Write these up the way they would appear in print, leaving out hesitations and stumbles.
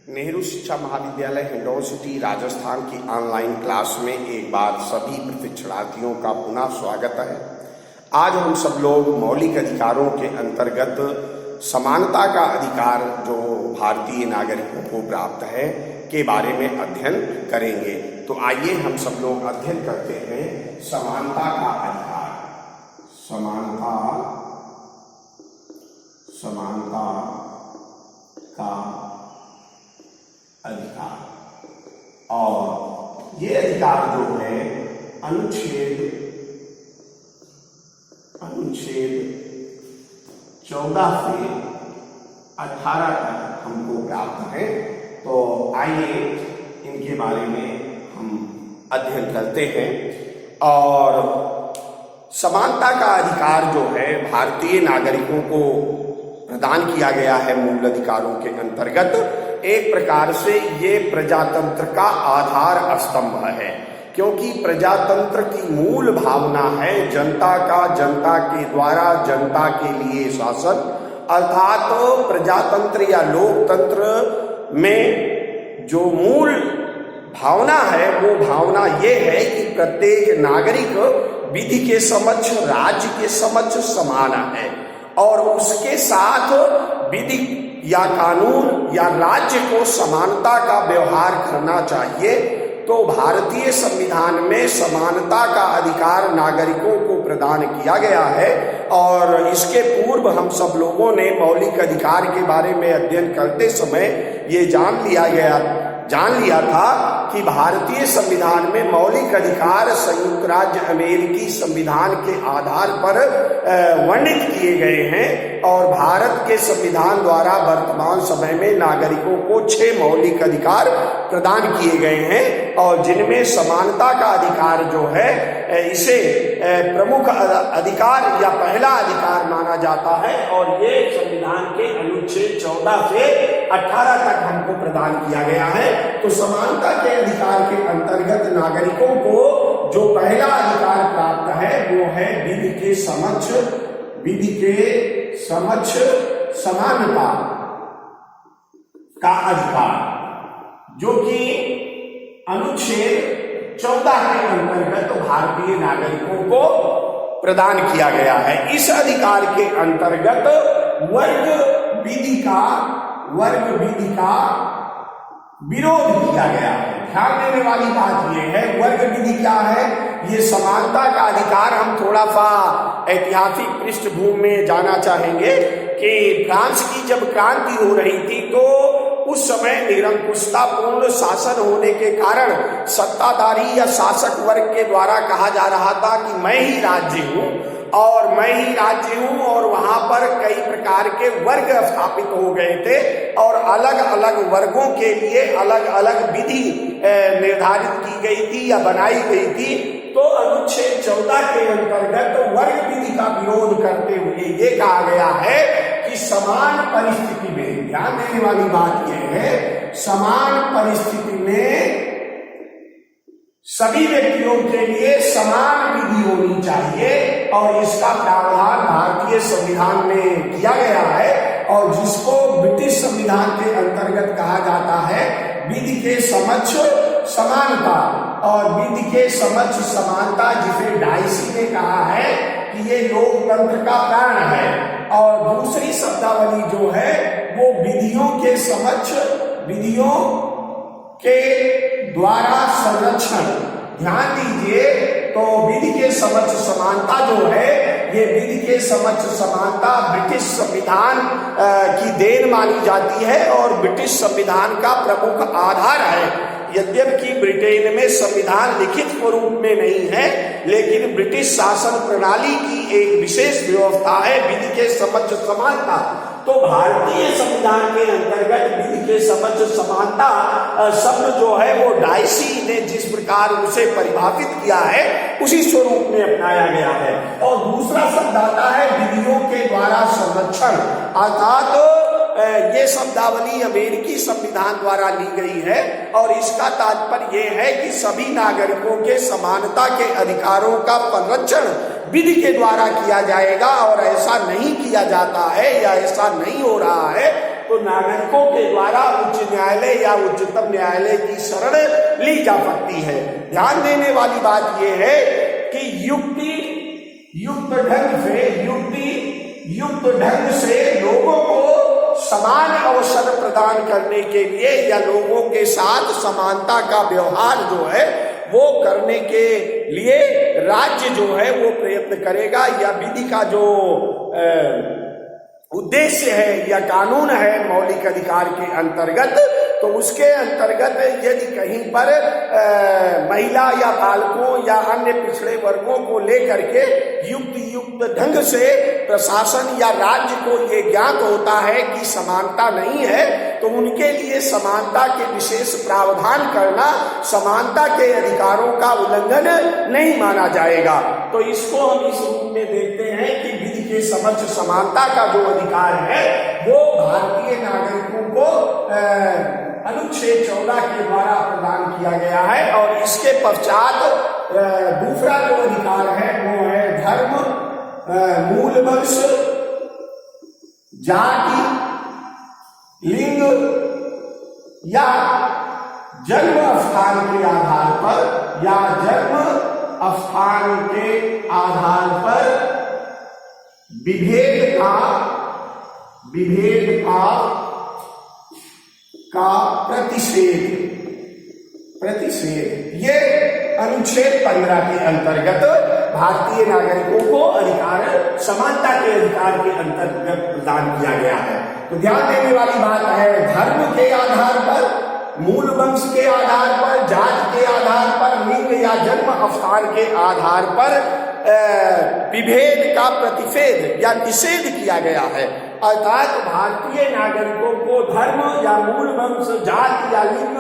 नेहरू शिक्षा महाविद्यालय हिंडौन सिटी राजस्थान की ऑनलाइन क्लास में एक बार सभी प्रशिक्षणार्थियों का पुनः स्वागत है। आज हम सब लोग मौलिक अधिकारों के अंतर्गत समानता का अधिकार जो भारतीय नागरिकों को प्राप्त है के बारे में अध्ययन करेंगे। तो आइए हम सब लोग अध्ययन करते हैं समानता का अधिकार। समानता का अधिकार, और ये अधिकार जो है अनुच्छेद 14 से 18 तक हमको प्राप्त है। तो आइए इनके बारे में हम अध्ययन करते हैं। और समानता का अधिकार जो है भारतीय नागरिकों को प्रदान किया गया है मूल अधिकारों के अंतर्गत। एक प्रकार से ये प्रजातंत्र का आधार स्तंभ है, क्योंकि प्रजातंत्र की मूल भावना है जनता का जनता के द्वारा जनता के लिए शासन। अर्थात प्रजातंत्र या लोकतंत्र में जो मूल भावना है वो भावना ये है कि प्रत्येक नागरिक विधि के समक्ष राज्य के समक्ष समान है, और उसके साथ विधि या कानून या राज्य को समानता का व्यवहार करना चाहिए। तो भारतीय संविधान में समानता का अधिकार नागरिकों को प्रदान किया गया है। और इसके पूर्व हम सब लोगों ने मौलिक अधिकार के बारे में अध्ययन करते समय ये जान लिया था कि भारतीय संविधान में मौलिक अधिकार संयुक्त राज्य अमेरिकी संविधान के आधार पर वर्णित किए गए हैं। और भारत के संविधान द्वारा वर्तमान समय में नागरिकों को 6 मौलिक अधिकार प्रदान किए गए हैं, और जिनमें समानता का अधिकार जो है इसे प्रमुख अधिकार या पहला अधिकार माना जाता है। और ये संविधान के अनुच्छेद 14 से 18 तक हमको प्रदान किया गया है। तो समानता के अधिकार के अंतर्गत नागरिकों को जो पहला अधिकार प्राप्त है वो है विधि के समक्ष समानता का अधिकार, जो कि अनुच्छेद 14 के अंतर्गत भारतीय नागरिकों को प्रदान किया गया है। इस अधिकार के अंतर्गत वर्ग विधि का विरोध किया गया है। ध्यान देने वाली बात यह है, वर्ग विधि क्या है? ये समानता का अधिकार हम थोड़ा सा ऐतिहासिक पृष्ठभूमि में जाना चाहेंगे कि फ्रांस की जब क्रांति हो रही थी तो उस समय निरंकुशतापूर्ण शासन होने के कारण सत्ताधारी या शासक वर्ग के द्वारा कहा जा रहा था कि मैं ही राज्य हूं, और वहां पर कई प्रकार के वर्ग स्थापित हो गए थे, और अलग अलग वर्गों के लिए अलग अलग विधि निर्धारित की गई थी या बनाई गई थी। तो अनुच्छेद 14 के अंतर्गत वर्ग विधि का विरोध करते हुए ये कहा गया है कि समान परिस्थिति में, ध्यान देने वाली बात यह है, समान परिस्थिति में सभी व्यक्तियों के लिए समान विधि होनी चाहिए, और इसका प्रावधान भारतीय संविधान में किया गया है, और जिसको ब्रिटिश संविधान के अंतर्गत कहा जाता है विधि के समक्ष समानता। और विधि के समक्ष समानता जिसे डाइसी ने कहा है कि ये लोकतंत्र का प्राण है। और दूसरी शब्दावली जो है वो विधियों के द्वारा संरक्षण। ध्यान दीजिए, तो विधि के समक्ष समानता जो है, ये विधि के समक्ष समानता ब्रिटिश संविधान की देन मानी जाती है और ब्रिटिश संविधान का प्रमुख आधार है। यद्यपि ब्रिटेन में संविधान लिखित स्वरूप में नहीं है, लेकिन ब्रिटिश शासन प्रणाली की एक विशेष व्यवस्था है विधि के समक्ष समानता। तो भारतीय संविधान के अंतर्गत विधि के समक्ष समानता शब्द जो है वो डाइसी ने जिस प्रकार उसे परिभाषित किया है उसी स्वरूप में अपनाया गया है। और दूसरा शब्द आता है विधियों के द्वारा संरक्षण, अर्थात ये शब्दावली अमेरिकी संविधान द्वारा ली गई है, और इसका तात्पर्य यह है कि सभी नागरिकों के समानता के अधिकारों का संरक्षण विधि के द्वारा किया जाएगा, और ऐसा नहीं किया जाता है या ऐसा नहीं हो रहा है तो नागरिकों के द्वारा उच्च न्यायालय या उच्चतम न्यायालय की शरण ली जा सकती है। ध्यान देने वाली बात यह है कि युक्त ढंग से लोगों को समान अवसर प्रदान करने के लिए या लोगों के साथ समानता का व्यवहार जो है वो करने के लिए राज्य जो है वो प्रयत्न करेगा, या विधि का जो उद्देश्य है या कानून है मौलिक अधिकार के अंतर्गत, तो उसके अंतर्गत यदि कहीं पर महिला या बालकों या अन्य पिछड़े वर्गों को लेकर के युक्त ढंग से प्रशासन या राज्य को ये ज्ञात होता है कि समानता नहीं है, तो उनके लिए समानता के विशेष प्रावधान करना समानता के अधिकारों का उल्लंघन नहीं माना जाएगा। तो इसको हम इस रूप में देखते हैं कि विधि के समक्ष समानता का जो अधिकार है वो भारतीय नागरिकों को अनुच्छेद 14 के द्वारा प्रदान किया गया है। और इसके पश्चात दूसरा जो अधिकार है वो है धर्म, मूल वंश, जाति, लिंग या जन्म स्थान के आधार पर विभेद का प्रतिषेध ये अनुच्छेद 15 के अंतर्गत भारतीय नागरिकों को अधिकार, समानता के अधिकार के अंतर्गत प्रदान किया गया है। तो ध्यान देने वाली बात है, धर्म के आधार पर, मूल वंश के आधार पर, जाति के आधार पर, लिंग या जन्म स्थान के आधार पर विभेद का प्रतिषेध या निषेध किया गया है। अर्थात भारतीय नागरिकों को धर्म या मूल वंश, जाति या लिंग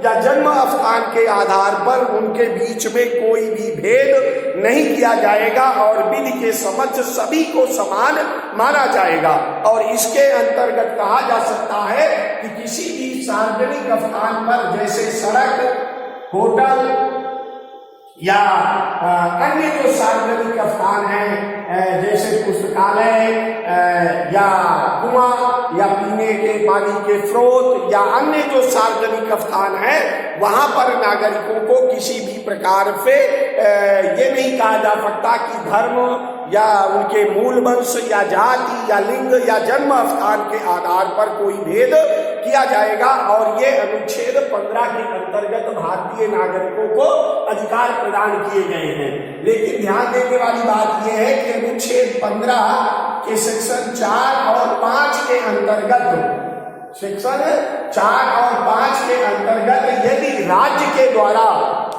या जन्म स्थान के आधार पर उनके बीच में कोई भी भेद नहीं किया जाएगा और विधि के समक्ष सभी को समान माना जाएगा। और इसके अंतर्गत कहा जा सकता है कि किसी भी सार्वजनिक स्थान पर जैसे सड़क, होटल या अन्य जो सार्वजनिक स्थान है जैसे पुस्तकालय या कुआं या पीने के पानी के स्रोत या अन्य जो सार्वजनिक स्थान है वहां पर नागरिकों को किसी भी प्रकार से ये नहीं कहा जा सकता कि धर्म या उनके मूल वंश या जाति या लिंग या जन्म स्थान के आधार पर कोई भेद किया जाएगा। और ये अनुच्छेद 15 के अंतर्गत भारतीय नागरिकों को अधिकार प्रदान किए गए हैं। लेकिन ध्यान देने वाली बात यह है कि अनुच्छेद 15 के सेक्शन 4 और 5 के अंतर्गत, सेक्शन 4 और 5 के अंतर्गत यदि राज्य के द्वारा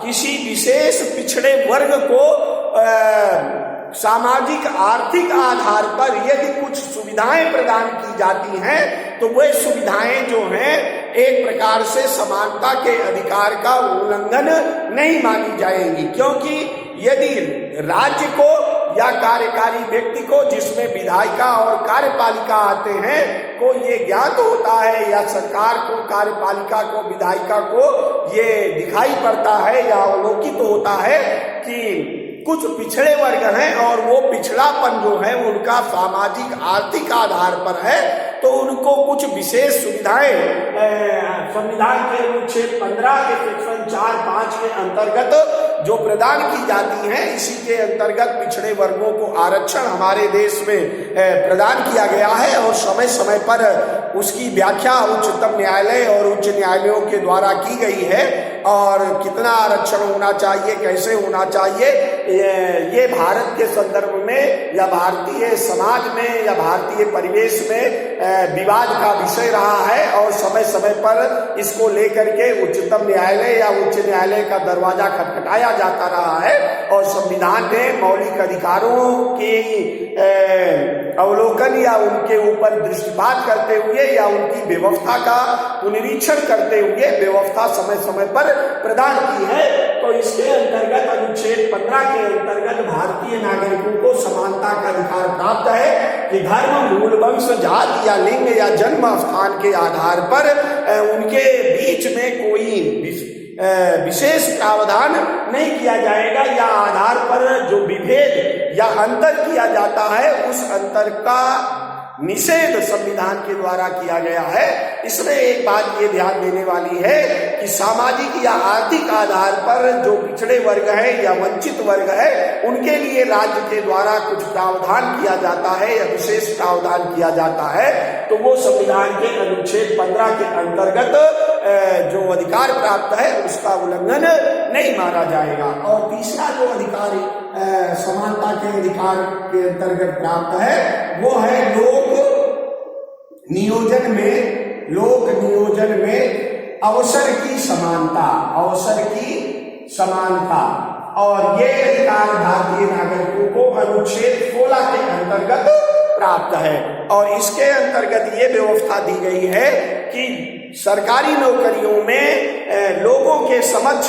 किसी विशेष पिछड़े वर्ग को सामाजिक आर्थिक आधार पर यदि कुछ सुविधाएं प्रदान की जाती हैं तो वह सुविधाएं जो हैं एक प्रकार से समानता के अधिकार का उल्लंघन नहीं मानी जाएंगी, क्योंकि यदि राज्य को या कार्यकारी व्यक्ति को, जिसमें विधायिका और कार्यपालिका आते हैं, को ये ज्ञात होता है या सरकार को, कार्यपालिका को, विधायिका को ये दिखाई पड़ता है या अवलोकित होता है कि कुछ पिछड़े वर्ग हैं और वो पिछड़ापन जो है उनका सामाजिक आर्थिक आधार पर है, तो उनको कुछ विशेष सुविधाएं संविधान के अनुच्छेद 15 के सेक्शन 4-5 के अंतर्गत जो प्रदान की जाती हैं, इसी के अंतर्गत पिछड़े वर्गों को आरक्षण हमारे देश में प्रदान किया गया है। और समय समय पर उसकी व्याख्या उच्चतम न्यायालय और उच्च न्यायालयों के द्वारा की गई है। और कितना आरक्षण होना चाहिए, कैसे होना चाहिए, ये भारत के संदर्भ में या भारतीय समाज में या भारतीय परिवेश में विवाद का विषय रहा है। और समय समय पर इसको लेकर के उच्चतम न्यायालय या उच्च न्यायालय का दरवाजा खटखटाया जाता रहा है। और संविधान ने मौलिक अधिकारों के अवलोकन या उनके ऊपर दृष्टिपात करते हुए या उनकी व्यवस्था का पुनरीक्षण करते हुए व्यवस्था समय समय पर प्रदान की है। तो इसके अंतर्गत अनुच्छेद 15 के अंतर्गत भारतीय नागरिकों को समानता का अधिकार प्राप्त है कि धर्म, मूल वंश, जाति या लिंग या जन्म स्थान के आधार पर उनके बीच में कोई विशेष प्रावधान नहीं किया जाएगा या आधार पर जो विभेद या अंतर किया जाता है उस अंतर का निषेध संविधान के द्वारा किया गया है। इसमें एक बात ये ध्यान देने वाली है कि सामाजिक या आर्थिक आधार पर जो पिछड़े वर्ग है या वंचित वर्ग है उनके लिए राज्य के द्वारा कुछ प्रावधान किया जाता है या विशेष प्रावधान किया जाता है, तो वो संविधान के अनुच्छेद 15 के अंतर्गत जो अधिकार प्राप्त है उसका उल्लंघन नहीं माना जाएगा। और तीसरा जो अधिकार समानता के अधिकार के अंतर्गत प्राप्त है वो है लोक नियोजन में अवसर की समानता। और ये अधिकार भारतीय नागरिकों को अनुच्छेद 16 के अंतर्गत प्राप्त है। और इसके अंतर्गत ये व्यवस्था दी गई है कि सरकारी नौकरियों में लोगों के समक्ष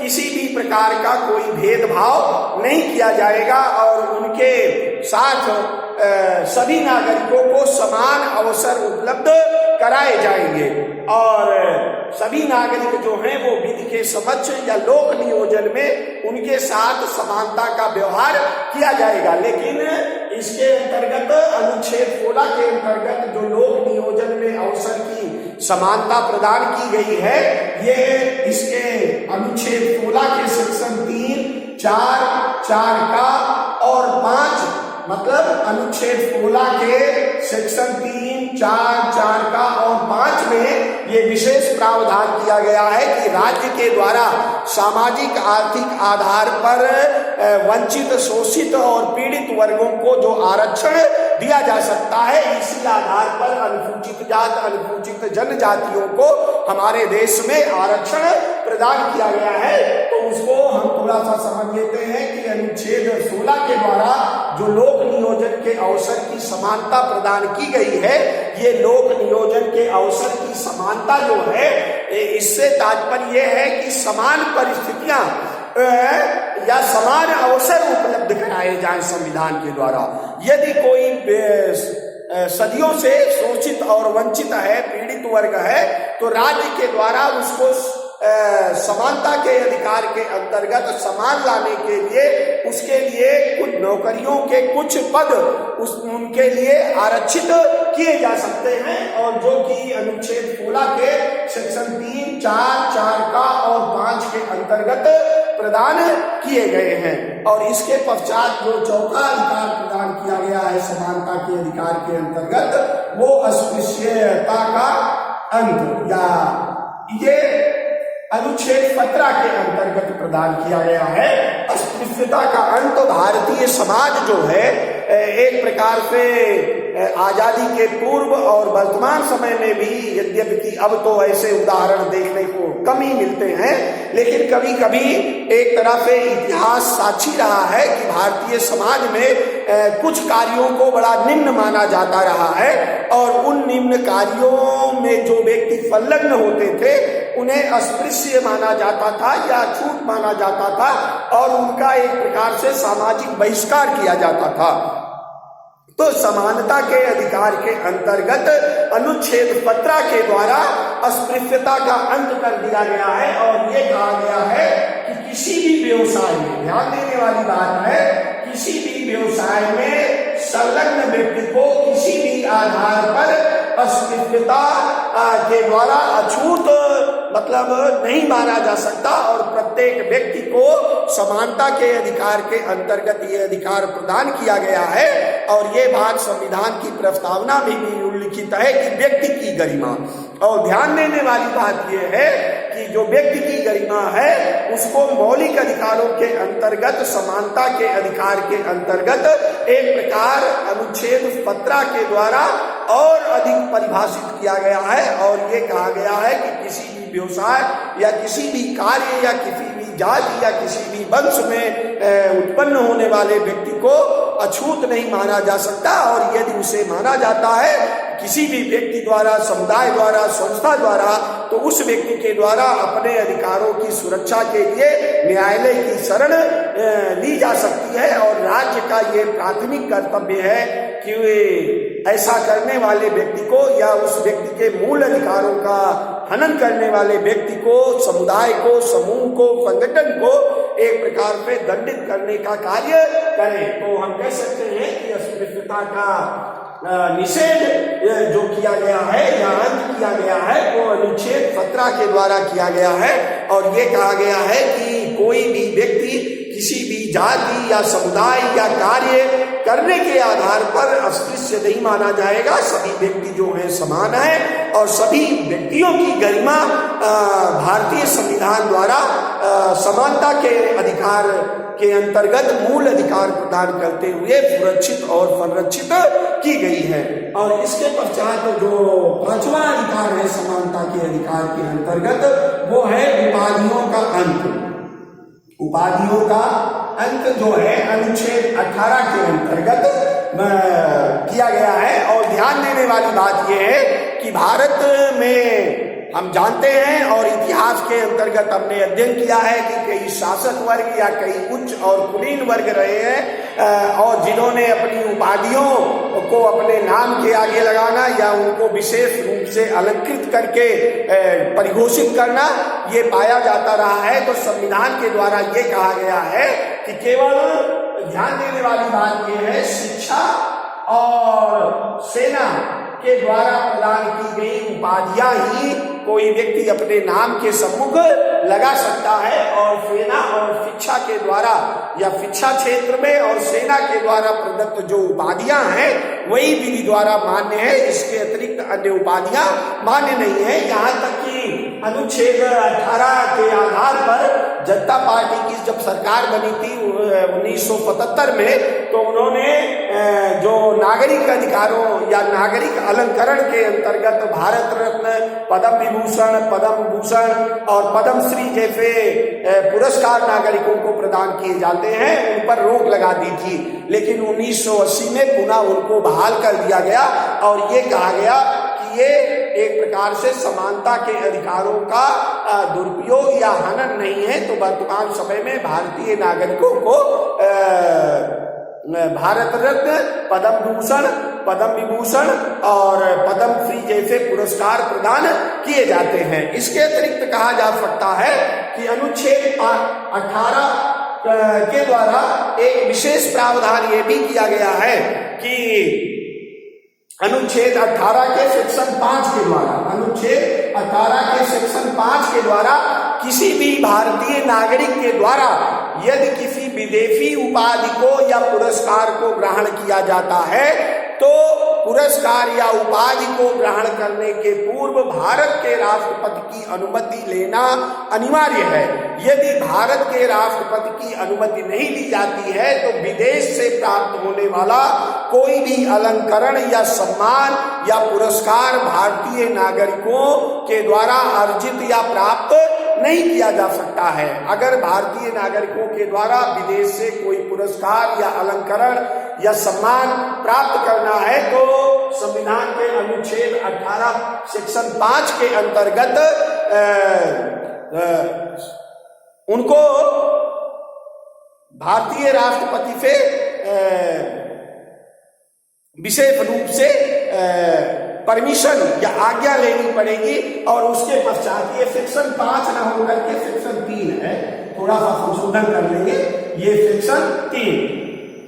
किसी भी प्रकार का कोई भेदभाव नहीं किया जाएगा और उनके साथ सभी नागरिकों को समान अवसर उपलब्ध कराए जाएंगे। और सभी नागरिक जो हैं वो विधि के समक्ष या लोक नियोजन में उनके साथ समानता का व्यवहार किया जाएगा। लेकिन इसके अंतर्गत अनुच्छेद 16 के अंतर्गत जो लोक नियोजन में अवसर की समानता प्रदान की गई है, ये इसके अनुच्छेद 16 के सेक्शन 3, 4 का और 5, मतलब अनुच्छेद 16 के सेक्शन 3, 4 का और 5 में ये विशेष प्रावधान किया गया है कि राज्य के द्वारा सामाजिक आर्थिक आधार पर वंचित, शोषित और पीड़ित वर्गों को जो आरक्षण दिया जा सकता है, इसी आधार पर अनुसूचित जात, अनुसूचित जनजातियों को हमारे देश में आरक्षण प्रदान किया गया है। तो उसको हम थोड़ा सा समझ लेते हैं कि अनुच्छेद 16 के द्वारा जो लोक नियोजन के अवसर की समानता प्रदान की गई है, ये लोक नियोजन के अवसर की समानता जो है, इससे तात्पर्य यह है कि समान परिस्थितियां या समान अवसर उपलब्ध कराए जाएं संविधान के द्वारा। यदि कोई सदियों से शोषित और वंचित है, पीड़ित वर्ग है, तो राज्य के द्वारा उसको समानता के अधिकार के अंतर्गत समान लाने के लिए उसके लिए कुछ नौकरियों के कुछ पद उनके लिए आरक्षित किए जा सकते हैं। और जो कि अनुच्छेद 16 के सेक्शन 3, 4 का और 5 के अंतर्गत प्रदान किए गए हैं। और इसके पश्चात जो चौथा अधिकार प्रदान किया गया है समानता के अधिकार के अंतर्गत, वो अस्पृश्यता का अंत, या ये अनुच्छेद 17 के अंतर्गत प्रदान किया गया है। अस्पृश्यता का अंत भारतीय समाज जो है एक प्रकार से आजादी के पूर्व और वर्तमान समय में भी, यद्यपि कि अब तो ऐसे उदाहरण देखने को कम ही मिलते हैं, लेकिन कभी कभी एक तरह से इतिहास साक्षी रहा है कि भारतीय समाज में कुछ कार्यों को बड़ा निम्न माना जाता रहा है और उन निम्न कार्यों में जो व्यक्ति संलग्न होते थे उन्हें अस्पृश्य माना जाता था या छूट माना जाता था और उनका एक प्रकार से सामाजिक बहिष्कार किया जाता था। तो समानता के अधिकार के अंतर्गत अनुच्छेद 17 के द्वारा अस्पृश्यता का अंत कर दिया गया है। और ये कहा गया है कि किसी भी व्यवसाय में, ध्यान देने वाली बात है, किसी भी व्यवसाय में संलग्न व्यक्ति को किसी भी आधार पर अस्पृश्यता के द्वारा अछूत मतलब नहीं माना जा सकता और प्रत्येक व्यक्ति को समानता के अधिकार के अंतर्गत ये अधिकार प्रदान किया गया है। और ये बात संविधान की प्रस्तावना में भी उल्लिखित है कि व्यक्ति की गरिमा। और ध्यान देने वाली बात यह है कि जो व्यक्ति की गरिमा है उसको मौलिक अधिकारों के अंतर्गत, समानता के अधिकार के अंतर्गत एक प्रकार अनुच्छेद 17 के द्वारा और अधिक परिभाषित किया गया है। और ये कहा गया है कि किसी भी व्यवसाय या किसी भी कार्य या किसी भी जाति या किसी भी वंश में उत्पन्न होने वाले व्यक्ति को अछूत नहीं माना जा सकता। और यदि उसे माना जाता है किसी भी व्यक्ति द्वारा, समुदाय द्वारा, संस्था द्वारा, तो उस व्यक्ति के द्वारा अपने अधिकारों की सुरक्षा के लिए न्यायालय की शरण ली जा सकती है। और राज्य का ये प्राथमिक कर्तव्य है कि वे ऐसा करने वाले व्यक्ति को या उस व्यक्ति के मूल अधिकारों का हनन करने वाले व्यक्ति को, समुदाय को, समूह को, संगठन को एक प्रकार से दंडित करने का कार्य करें। तो हम कह सकते हैं कि अस्पृश्यता का निषेध जो किया गया है या अंत किया गया है वो अनुच्छेद 17 के द्वारा किया गया है। और ये कहा गया है कि कोई भी व्यक्ति किसी भी जाति या समुदाय या कार्य करने के आधार पर अस्पृश्य नहीं माना जाएगा। सभी व्यक्ति जो हैं समान हैं और सभी व्यक्तियों की गरिमा भारतीय संविधान द्वारा समानता के अधिकार के अंतर्गत मूल अधिकार प्रदान करते हुए सुरक्षित और संरक्षित की गई है। और इसके पश्चात जो 5वां अधिकार है समानता के अधिकार के अंतर्गत वो है उपाधियों का अंत। उपाधियों का अंत जो है अनुच्छेद 18 के अंतर्गत किया गया है। और ध्यान देने वाली बात यह है कि भारत में हम जानते हैं और इतिहास के अंतर्गत हमने अध्ययन किया है कि कई शासक वर्ग या कई उच्च और कुलीन वर्ग रहे हैं और जिन्होंने अपनी उपाधियों को अपने नाम के आगे लगाना या उनको विशेष रूप से अलंकृत करके परिघोषित करना ये पाया जाता रहा है। तो संविधान के द्वारा ये कहा गया है कि केवल ध्यान देने वाली बात यह है शिक्षा और सेना के द्वारा प्रदान की गई उपाधियां ही कोई व्यक्ति अपने नाम के सम्मुख लगा सकता है। और सेना और शिक्षा के द्वारा या शिक्षा क्षेत्र में और सेना के द्वारा प्रदत्त जो उपाधियां हैं वही विधि द्वारा मान्य है। इसके अतिरिक्त अन्य उपाधियां मान्य नहीं है। यहाँ तक कि अनुच्छेद 18 के आधार पर जनता पार्टी की जब सरकार बनी थी 1977 में तो उन्होंने जो नागरिक अधिकारों या नागरिक अलंकरण के अंतर्गत भारत रत्न, पद्म विभूषण, पद्म भूषण और पद्मश्री जैसे पुरस्कार नागरिकों को प्रदान किए जाते हैं उन पर रोक लगा दी थी। लेकिन 1980 में पुनः उनको बहाल कर दिया गया और ये कहा गया कि ये एक प्रकार से समानता के अधिकारों का दुरुपयोग या हनन नहीं है। तो वर्तमान समय में भारतीय नागरिकों को भारत रत्न, पद्म भूषण, पद्म विभूषण और पद्मश्री जैसे पुरस्कार प्रदान किए जाते हैं। इसके अतिरिक्त कहा जा सकता है कि अनुच्छेद 18 के द्वारा एक विशेष प्रावधान ये भी किया गया है कि अनुच्छेद 18 के सेक्शन 5 के द्वारा अनुच्छेद 18 के सेक्शन 5 के द्वारा किसी भी भारतीय नागरिक के द्वारा यदि किसी विदेशी उपाधि को या पुरस्कार को ग्रहण किया जाता है तो पुरस्कार या उपाधि को ग्रहण करने के पूर्व भारत के राष्ट्रपति की अनुमति लेना अनिवार्य है। यदि भारत के राष्ट्रपति की अनुमति नहीं ली जाती है तो विदेश से प्राप्त होने वाला कोई भी अलंकरण या सम्मान या पुरस्कार भारतीय नागरिकों के द्वारा अर्जित या प्राप्त नहीं किया जा सकता है। अगर भारतीय नागरिकों के द्वारा विदेश से कोई पुरस्कार या अलंकरण या सम्मान प्राप्त करना है तो संविधान के अनुच्छेद 18 सेक्शन 5 के अंतर्गत उनको भारतीय राष्ट्रपति से विशेष रूप से परमिशन या आज्ञा लेनी पड़ेगी। और उसके पश्चात ये सेक्शन 5 ना होकर के सेक्शन 3 है, थोड़ा सा संशोधन कर लेंगे। ये सेक्शन 3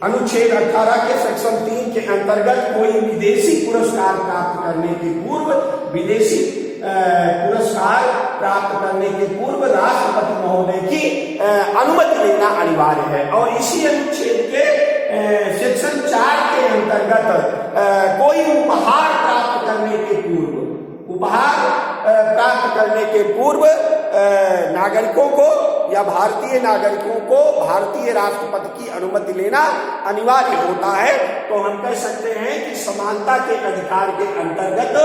अनुच्छेद 18 के सेक्शन 3 के अंतर्गत कोई विदेशी पुरस्कार प्राप्त करने के पूर्व विदेशी पुरस्कार प्राप्त करने के पूर्व राष्ट्रपति महोदय की अनुमति लेना अनिवार्य है। और इसी अनुच्छेद के सेक्शन 4 के अंतर्गत कोई उपहार प्राप्त करने के पूर्व नागरिकों को या भारतीय नागरिकों को भारतीय राष्ट्रपति की अनुमति लेना अनिवार्य होता है। तो हम कह सकते हैं कि समानता के अधिकार के अंतर्गत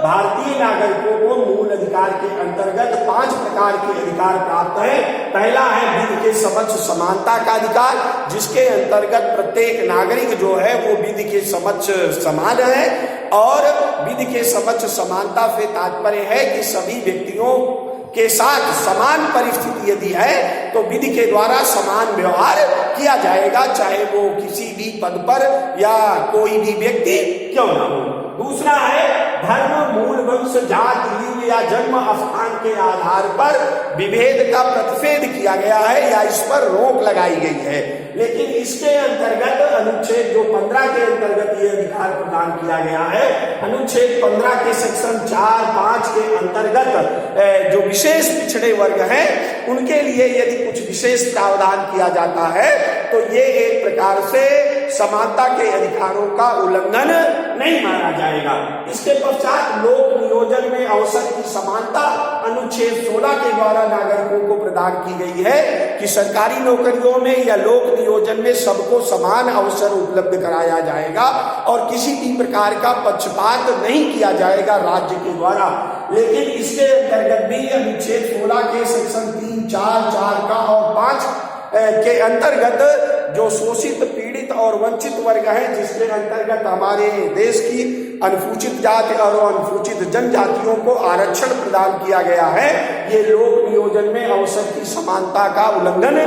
भारतीय नागरिकों को मूल अधिकार के अंतर्गत 5 प्रकार के अधिकार प्राप्त है। पहला है विधि के समक्ष समानता का अधिकार, जिसके अंतर्गत प्रत्येक नागरिक जो है वो विधि के समक्ष समान है। और विधि के समक्ष समानता से तात्पर्य है कि सभी व्यक्तियों के साथ समान परिस्थिति यदि है तो विधि के द्वारा समान व्यवहार किया जाएगा, चाहे वो किसी भी पद पर या कोई भी व्यक्ति क्यों ना हो। दूसरा है धर्म, मूल वंश, जात, लिंग या जन्म स्थान के आधार पर विभेद का प्रतिषेध किया गया है या इस पर रोक लगाई गई है। लेकिन इसके अंतर्गत अनुच्छेद जो 15 के अंतर्गत ये अधिकार प्रदान किया गया है, अनुच्छेद 15 के सेक्शन 4-5 के अंतर्गत जो विशेष पिछड़े वर्ग हैं उनके लिए यदि कुछ विशेष प्रावधान किया जाता है तो ये एक प्रकार से समानता के अधिकारों का उल्लंघन नहीं माना जाएगा। इसके पश्चात लोक नियोजन में अवसर की समानता अनुच्छेद 16 के द्वारा नागरिकों को प्रदान की गई है कि सरकारी नौकरियों में या लोक नियोजन में सबको समान अवसर उपलब्ध कराया जाएगा और किसी भी प्रकार का पक्षपात नहीं किया जाएगा राज्य के द्वारा। लेकिन इसके अंतर्गत भी अनुच्छेद 16 के सेक्शन 3, 4 का और 5 के अंतर्गत जो शोषित, पीड़ित और वंचित वर्ग हैं, जिसके अंतर्गत हमारे देश की अनुसूचित जाति और अनुसूचित जनजातियों को आरक्षण प्रदान किया गया है, ये लोक नियोजन में अवसर की समानता का उल्लंघन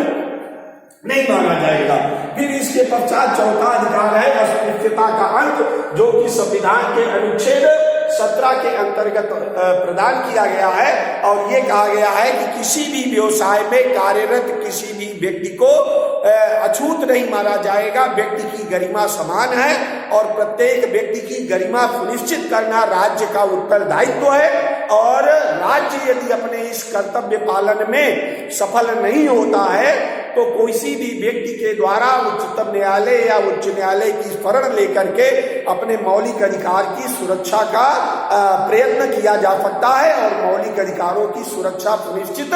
नहीं माना जाएगा। फिर इसके पश्चात चौथा अधिकार है अस्पृश्यता का अंत, जो कि संविधान के अनुच्छेद 17 के अंतर्गत प्रदान किया गया है और ये कहा गया है कि किसी भी व्यवसाय में कार्यरत किसी भी व्यक्ति को अछूत नहीं माना जाएगा। व्यक्ति की गरिमा समान है और प्रत्येक व्यक्ति की गरिमा सुनिश्चित करना राज्य का उत्तरदायित्व है और राज्य यदि अपने इस कर्तव्य पालन में सफल नहीं होता है तो किसी भी व्यक्ति के द्वारा उच्चतम न्यायालय या उच्च न्यायालय की शरण लेकर के अपने मौलिक अधिकार की सुरक्षा का प्रयत्न किया जा सकता है और मौलिक अधिकारों की सुरक्षा सुनिश्चित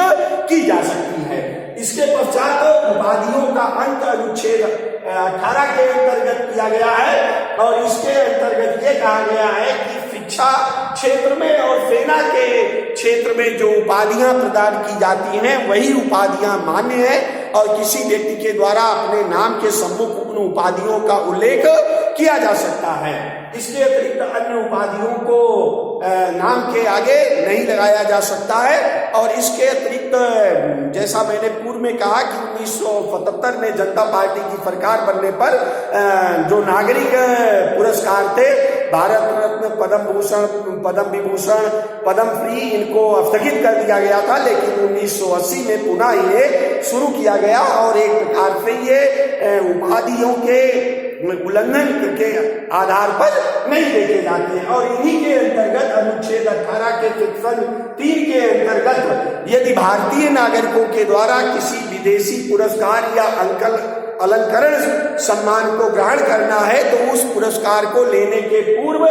की जा सकती है। इसके पश्चात उपाधियों का अंत अनुच्छेद 18 के अंतर्गत किया गया है और इसके अंतर्गत ये कहा गया है कि शिक्षा क्षेत्र में और सेना के क्षेत्र में जो उपाधियां प्रदान की जाती हैं वही उपाधियां मान्य हैं और किसी व्यक्ति के द्वारा अपने नाम के सम्मुख उन उपाधियों का उल्लेख किया जा सकता है। इसके अतिरिक्त अन्य उपाधियों को नाम के आगे नहीं लगाया जा सकता है और इसके अतिरिक्त जैसा मैंने पूर्व में कहा कि 1977 में जनता पार्टी की सरकार बनने पर जो नागरिक पुरस्कार थे, भारत रत्न, पद्म भूषण, पद्म विभूषण, पद्म श्री, इनको स्थगित कर दिया गया था। लेकिन 1980 में पुनः ये शुरू किया गया और एक प्रकार से ये उपाधियों के उल्लंघन के आधार पर नहीं देखे जाते हैं और इन्हीं के अंतर्गत अनुच्छेद 18 के सेक्शन 3 के अंतर्गत यदि भारतीय नागरिकों के द्वारा किसी विदेशी पुरस्कार या अलंकरण सम्मान को ग्रहण करना है तो उस पुरस्कार को लेने के पूर्व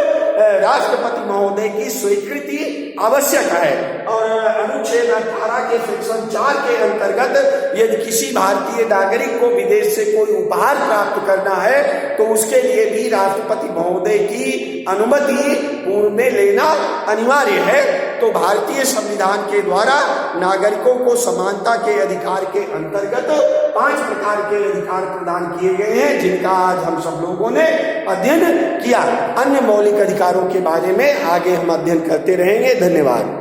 राष्ट्रपति महोदय की स्वीकृति आवश्यक है और अनुच्छेद 18 के सेक्शन 4 के अंतर्गत यदि किसी भारतीय नागरिक को विदेश से कोई उपहार प्राप्त करना है तो उसके लिए भी राष्ट्रपति महोदय की अनुमति पूर्व में लेना अनिवार्य है। तो भारतीय संविधान के द्वारा नागरिकों को समानता के अधिकार के अंतर्गत 5 प्रकार के अधिकार प्रदान किए गए हैं जिनका आज हम सब लोगों ने अध्ययन किया। अन्य मौलिक अधिकारों के बारे में आगे हम अध्ययन करते रहेंगे। धन्यवाद।